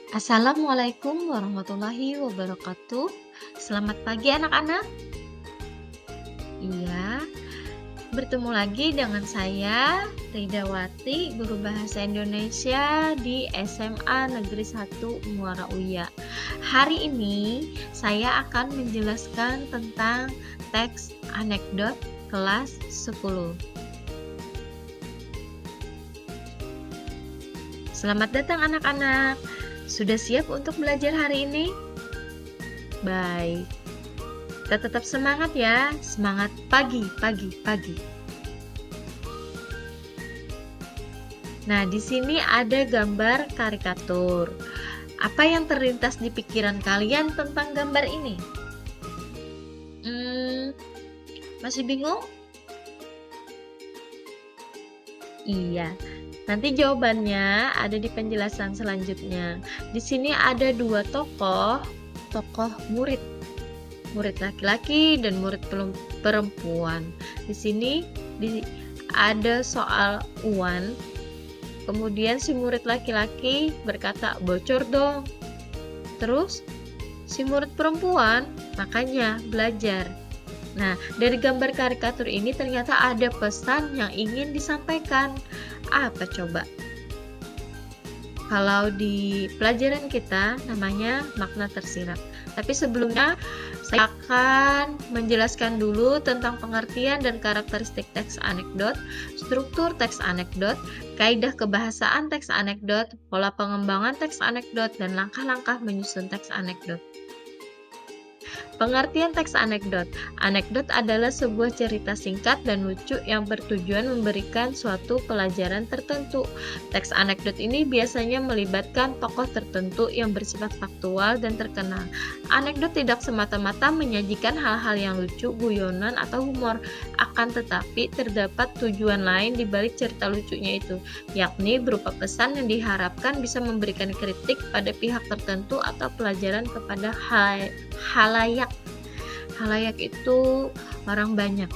Assalamualaikum warahmatullahi wabarakatuh. Selamat pagi anak-anak. Iya, bertemu lagi dengan saya Ridawati, guru bahasa Indonesia di SMA Negeri 1 Muara Uya. Hari ini saya akan menjelaskan tentang teks anekdot kelas 10. Selamat datang anak-anak. Sudah siap untuk belajar hari ini? Baik. Kita tetap semangat ya. Semangat pagi, pagi, pagi. Nah, di sini ada gambar karikatur. Apa yang terlintas di pikiran kalian tentang gambar ini? Masih bingung? Iya. Nanti jawabannya ada di penjelasan selanjutnya. Di sini ada dua tokoh murid laki-laki dan murid perempuan. Di sini ada soal uan. Kemudian si murid laki-laki berkata, "Bocor dong." Terus si murid perempuan, "Makanya belajar." Nah, dari gambar karikatur ini ternyata ada pesan yang ingin disampaikan. Apa coba? Kalau di pelajaran kita namanya makna tersirat. Tapi sebelumnya saya akan menjelaskan dulu tentang pengertian dan karakteristik teks anekdot, struktur teks anekdot, kaidah kebahasaan teks anekdot, pola pengembangan teks anekdot, dan langkah-langkah menyusun teks anekdot. Pengertian teks anekdot. Anekdot adalah sebuah cerita singkat dan lucu yang bertujuan memberikan suatu pelajaran tertentu. Teks anekdot ini biasanya melibatkan tokoh tertentu yang bersifat faktual dan terkenal. Anekdot tidak semata-mata menyajikan hal-hal yang lucu, guyonan, atau humor. Akan tetapi terdapat tujuan lain di balik cerita lucunya itu, yakni berupa pesan yang diharapkan bisa memberikan kritik pada pihak tertentu atau pelajaran kepada halayak. Halayak itu orang banyak.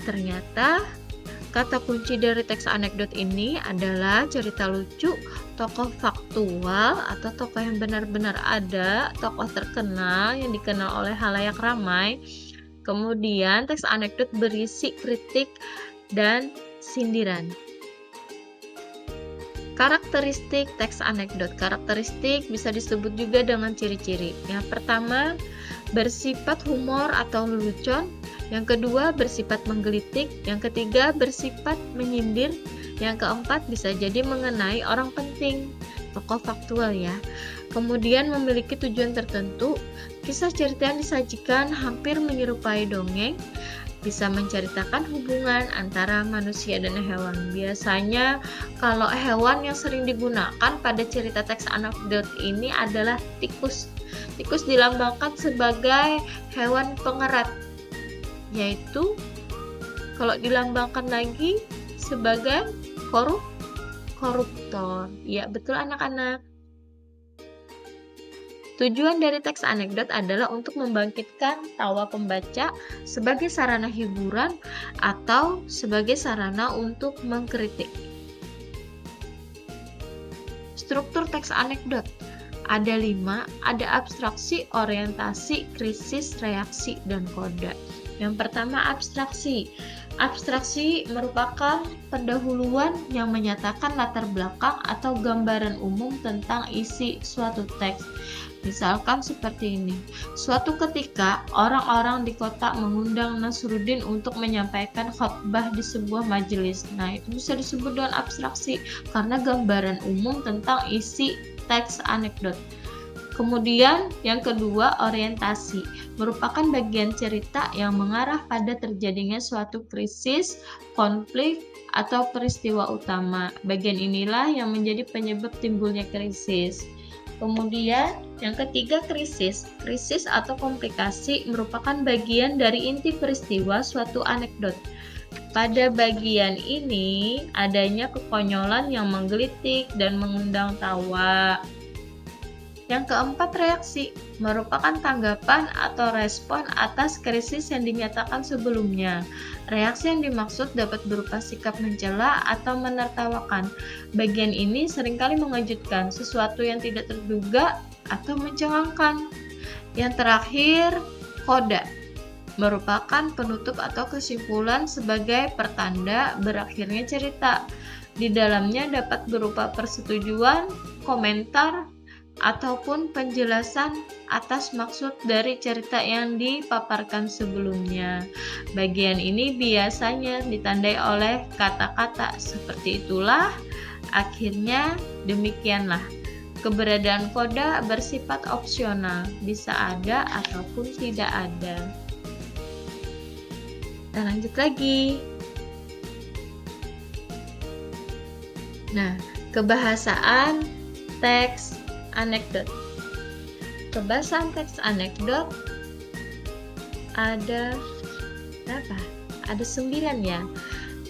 Ternyata kata kunci dari teks anekdot ini adalah cerita lucu, tokoh faktual atau tokoh yang benar-benar ada, tokoh terkenal yang dikenal oleh halayak ramai. Kemudian teks anekdot berisi kritik dan sindiran. Karakteristik teks anekdot. Karakteristik bisa disebut juga dengan ciri-ciri. Yang pertama, bersifat humor atau lelucon. Yang kedua, bersifat menggelitik. Yang ketiga, bersifat menyindir. Yang keempat, bisa jadi mengenai orang penting, tokoh faktual ya. Kemudian memiliki tujuan tertentu. Kisah cerita yang disajikan hampir menyerupai dongeng. Bisa menceritakan hubungan antara manusia dan hewan. Biasanya kalau hewan yang sering digunakan pada cerita teks anekdot ini adalah tikus. Tikus dilambangkan sebagai hewan pengerat, yaitu kalau dilambangkan lagi sebagai koruptor. Ya, betul anak-anak. Tujuan dari teks anekdot adalah untuk membangkitkan tawa pembaca sebagai sarana hiburan atau sebagai sarana untuk mengkritik. Struktur teks anekdot ada 5, ada abstraksi, orientasi, krisis, reaksi, dan koda. Yang pertama, abstraksi. Abstraksi merupakan pendahuluan yang menyatakan latar belakang atau gambaran umum tentang isi suatu teks. Misalkan seperti ini, suatu ketika orang-orang di kota mengundang Nasruddin untuk menyampaikan khotbah di sebuah majelis. Nah, itu bisa disebut dengan abstraksi karena gambaran umum tentang isi teks anekdot. Kemudian yang kedua, orientasi, merupakan bagian cerita yang mengarah pada terjadinya suatu krisis, konflik, atau peristiwa utama. Bagian inilah yang menjadi penyebab timbulnya krisis. Kemudian yang ketiga, krisis. Krisis atau komplikasi merupakan bagian dari inti peristiwa suatu anekdot. Pada bagian ini adanya kekonyolan yang menggelitik dan mengundang tawa. Yang keempat, reaksi merupakan tanggapan atau respon atas krisis yang dinyatakan sebelumnya. Reaksi yang dimaksud dapat berupa sikap mencela atau menertawakan. Bagian ini seringkali mengejutkan, sesuatu yang tidak terduga atau mencengangkan. Yang terakhir, koda merupakan penutup atau kesimpulan sebagai pertanda berakhirnya cerita. Di dalamnya dapat berupa persetujuan, komentar, ataupun penjelasan atas maksud dari cerita yang dipaparkan sebelumnya. Bagian ini biasanya ditandai oleh kata-kata seperti itulah, akhirnya, demikianlah. Keberadaan koda bersifat opsional, bisa ada ataupun tidak ada. Kita lanjut lagi. Nah, kebahasaan teks anekdot. Kebahasaan teks anekdot ada berapa? Ada 9 ya.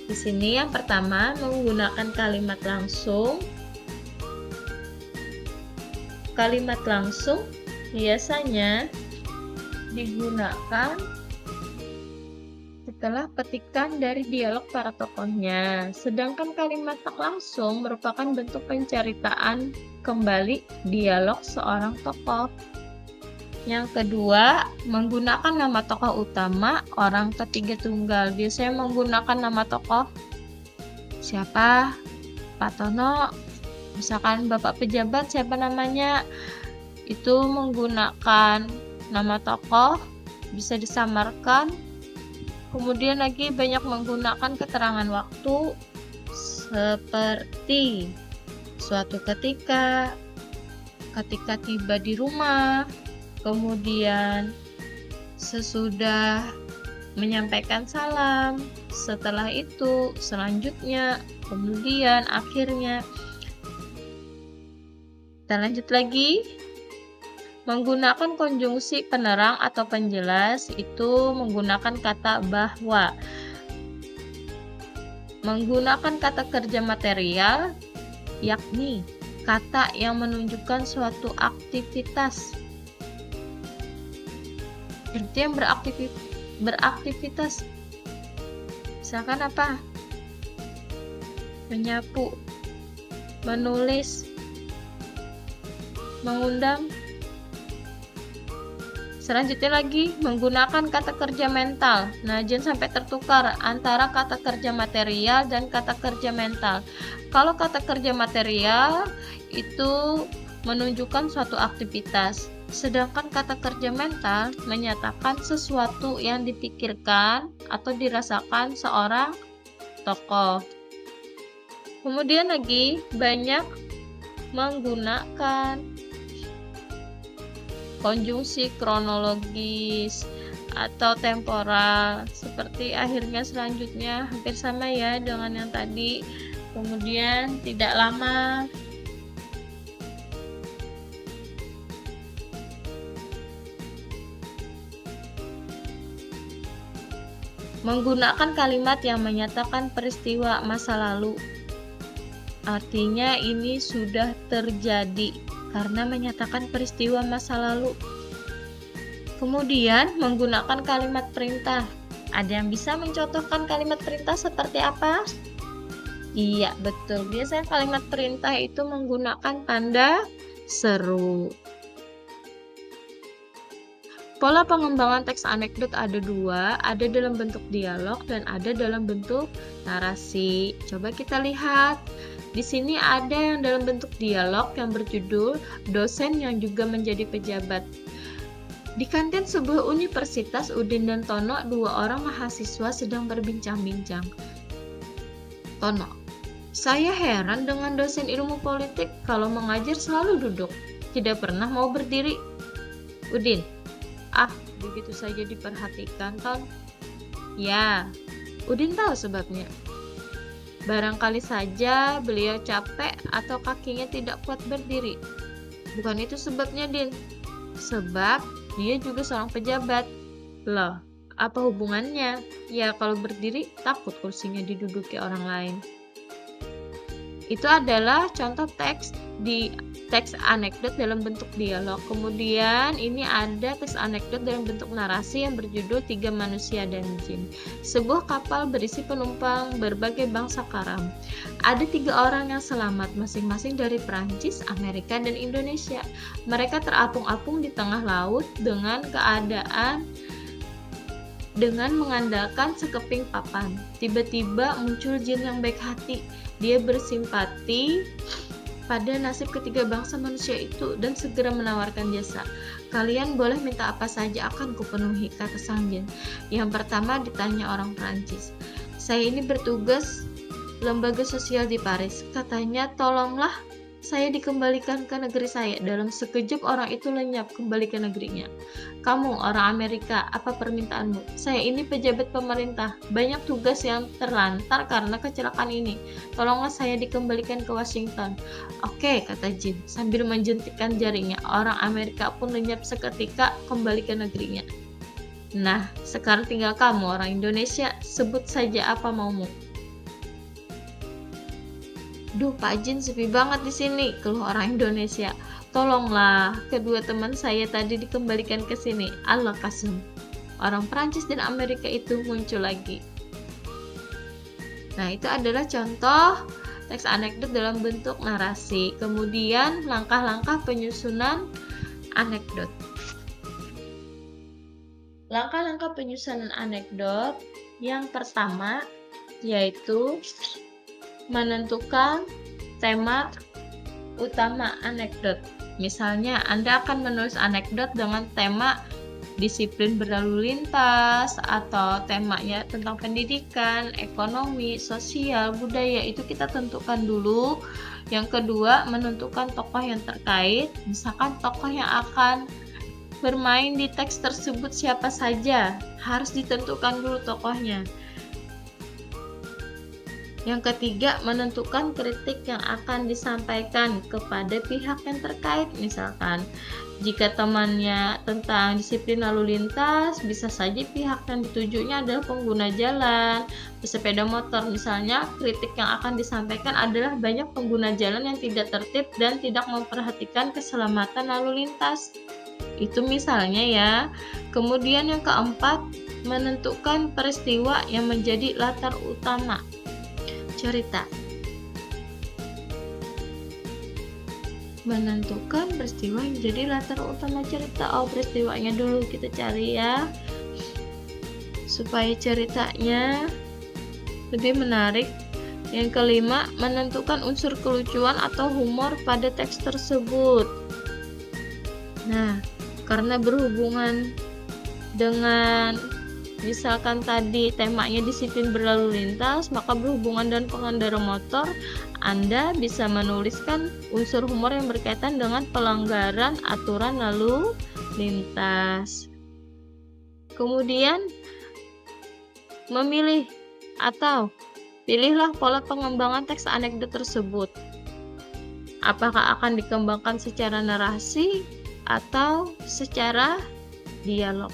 Di sini yang pertama menggunakan kalimat langsung. Kalimat langsung biasanya digunakan setelah petikan dari dialog para tokohnya. Sedangkan kalimat tak langsung merupakan bentuk penceritaan kembali dialog seorang tokoh. Yang kedua, menggunakan nama tokoh utama orang ketiga tunggal. Biasanya menggunakan nama tokoh siapa? Pak Tono, misalkan Bapak pejabat siapa namanya, itu menggunakan nama tokoh, bisa disamarkan. Kemudian lagi banyak menggunakan keterangan waktu seperti suatu ketika tiba di rumah, kemudian sesudah menyampaikan salam, setelah itu, selanjutnya, kemudian, akhirnya. Kita lanjut lagi. Menggunakan konjungsi penerang atau penjelas itu menggunakan kata bahwa. Menggunakan kata kerja material, yakni kata yang menunjukkan suatu aktivitas. Itu yang beraktivitas. Misalkan apa? Menyapu, menulis, mengundang. Selanjutnya lagi, menggunakan kata kerja mental. Nah, jangan sampai tertukar antara kata kerja material dan kata kerja mental. Kalau kata kerja material itu menunjukkan suatu aktivitas, sedangkan kata kerja mental menyatakan sesuatu yang dipikirkan atau dirasakan seorang tokoh. Kemudian lagi, banyak menggunakan konjungsi kronologis atau temporal, seperti akhirnya, selanjutnya, hampir sama ya dengan yang tadi. Kemudian tidak lama. Menggunakan kalimat yang menyatakan peristiwa masa lalu, artinya ini sudah terjadi karena menyatakan peristiwa masa lalu. Kemudian menggunakan kalimat perintah. Ada yang bisa mencontohkan kalimat perintah seperti apa? Iya, betul. Biasanya kalimat perintah itu menggunakan tanda seru. Pola pengembangan teks anekdot ada 2, ada dalam bentuk dialog dan ada dalam bentuk narasi. Coba kita lihat. Di sini ada yang dalam bentuk dialog yang berjudul Dosen yang juga menjadi pejabat. Di kantin sebuah universitas, Udin dan Tono, 2 orang mahasiswa sedang berbincang-bincang. Tono, saya heran dengan dosen ilmu politik, kalau mengajar selalu duduk, tidak pernah mau berdiri. Udin, begitu saja diperhatikan, Ton. Ya, Udin tahu sebabnya. Barangkali saja beliau capek atau kakinya tidak kuat berdiri. Bukan itu sebabnya, Din. Sebab dia juga seorang pejabat. Loh, apa hubungannya? Ya, kalau berdiri takut kursinya diduduki orang lain. Itu adalah contoh teks di teks anekdot dalam bentuk dialog. Kemudian ini ada teks anekdot dalam bentuk narasi yang berjudul Tiga Manusia dan Jin. Sebuah kapal berisi penumpang berbagai bangsa karam. Ada 3 orang yang selamat, masing-masing dari Prancis, Amerika, dan Indonesia. Mereka terapung-apung di tengah laut dengan mengandalkan sekeping papan. Tiba-tiba muncul jin yang baik hati. Dia bersimpati pada nasib ketiga bangsa manusia itu dan segera menawarkan jasa. Kalian boleh minta apa saja, akan kupenuhi, kata sang jin. Yang pertama ditanya orang Prancis. Saya ini bertugas lembaga sosial di Paris. Katanya, tolonglah saya dikembalikan ke negeri saya. Dalam sekejap orang itu lenyap kembali ke negerinya. Kamu orang Amerika, apa permintaanmu? Saya ini pejabat pemerintah. Banyak tugas yang terlantar karena kecelakaan ini. Tolonglah saya dikembalikan ke Washington. Oke, kata jin sambil menjentikkan jarinya. Orang Amerika pun lenyap seketika kembali ke negerinya. Nah, sekarang tinggal kamu orang Indonesia. Sebut saja apa maumu. Duh, Pak Jin, sepi banget di sini, keluh orang Indonesia. Tolonglah, kedua teman saya tadi dikembalikan ke sini. Allah kasum. Orang Prancis dan Amerika itu muncul lagi. Nah, itu adalah contoh teks anekdot dalam bentuk narasi. Kemudian, langkah-langkah penyusunan anekdot. Langkah-langkah penyusunan anekdot yang pertama yaitu menentukan tema utama anekdot. Misalnya, Anda akan menulis anekdot dengan tema disiplin berlalu lintas atau temanya tentang pendidikan, ekonomi, sosial, budaya. Itu kita tentukan dulu. Yang kedua, menentukan tokoh yang terkait. Misalkan tokoh yang akan bermain di teks tersebut siapa saja, harus ditentukan dulu tokohnya. Yang ketiga, menentukan kritik yang akan disampaikan kepada pihak yang terkait. Misalkan, jika temannya tentang disiplin lalu lintas, bisa saja pihak yang ditujunya adalah pengguna jalan, pesepeda motor. Misalnya, kritik yang akan disampaikan adalah banyak pengguna jalan yang tidak tertib dan tidak memperhatikan keselamatan lalu lintas. Itu misalnya ya. Kemudian yang keempat, menentukan peristiwa yang menjadi latar utama cerita. Menentukan peristiwa yang jadi latar utama cerita. Peristiwanya dulu kita cari ya, supaya ceritanya lebih menarik. Yang kelima, menentukan unsur kelucuan atau humor pada teks tersebut. Nah, karena berhubungan dengan misalkan tadi temanya disiplin berlalu lintas, maka berhubungan dengan pengendara motor, Anda bisa menuliskan unsur humor yang berkaitan dengan pelanggaran aturan lalu lintas. Kemudian, memilih atau pilihlah pola pengembangan teks anekdot tersebut. Apakah akan dikembangkan secara narasi atau secara dialog.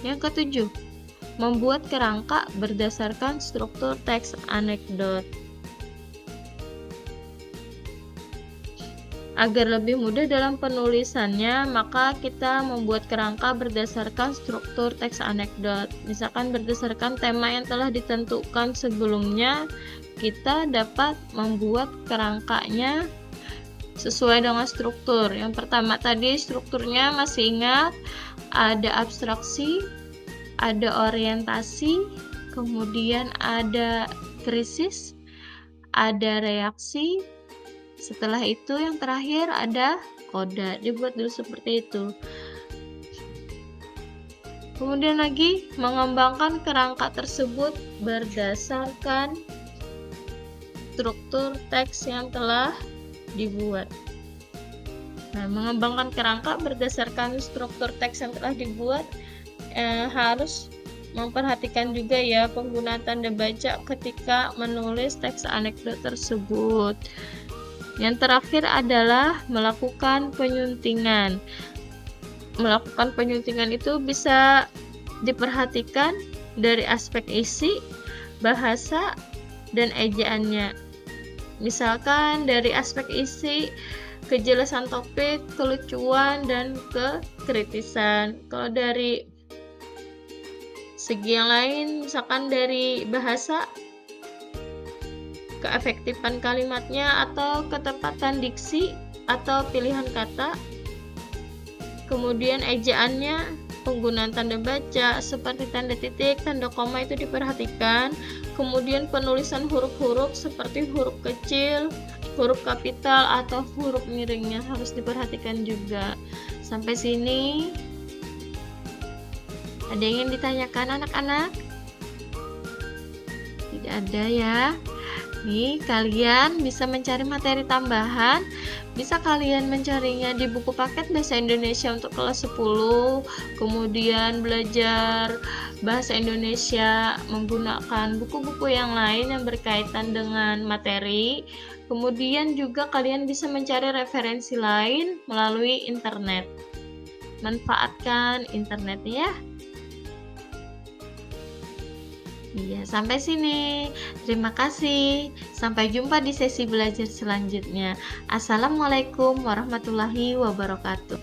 Yang ketujuh, membuat kerangka berdasarkan struktur teks anekdot. Agar lebih mudah dalam penulisannya, maka kita membuat kerangka berdasarkan struktur teks anekdot. Misalkan berdasarkan tema yang telah ditentukan sebelumnya, kita dapat membuat kerangkanya sesuai dengan struktur. Yang pertama tadi strukturnya masih ingat, ada abstraksi, ada orientasi, kemudian ada krisis, ada reaksi. Setelah itu yang terakhir ada koda. Dibuat dulu seperti itu. Kemudian lagi mengembangkan kerangka tersebut berdasarkan struktur teks yang telah dibuat. Nah, mengembangkan kerangka berdasarkan struktur teks yang telah dibuat, harus memperhatikan juga ya penggunaan tanda baca ketika menulis teks anekdot tersebut. Yang terakhir adalah melakukan penyuntingan. Melakukan penyuntingan itu bisa diperhatikan dari aspek isi, bahasa, dan ejaannya. Misalkan dari aspek isi, kejelasan topik, kelucuan, dan kekritisan. Kalau dari segi yang lain, misalkan dari bahasa, keefektifan kalimatnya atau ketepatan diksi atau pilihan kata, kemudian ejaannya, penggunaan tanda baca seperti tanda titik, tanda koma itu diperhatikan, kemudian penulisan huruf-huruf seperti huruf kecil, huruf kapital atau huruf miringnya harus diperhatikan juga. Sampai sini ada yang ingin ditanyakan anak-anak? Tidak ada ya. Nih, kalian bisa mencari materi tambahan, bisa kalian mencarinya di buku paket Bahasa Indonesia untuk kelas 10, kemudian belajar Bahasa Indonesia menggunakan buku-buku yang lain yang berkaitan dengan materi. Kemudian juga kalian bisa mencari referensi lain melalui internet. Manfaatkan internet ya. Iya, sampai sini. Terima kasih. Sampai jumpa di sesi belajar selanjutnya. Assalamualaikum warahmatullahi wabarakatuh.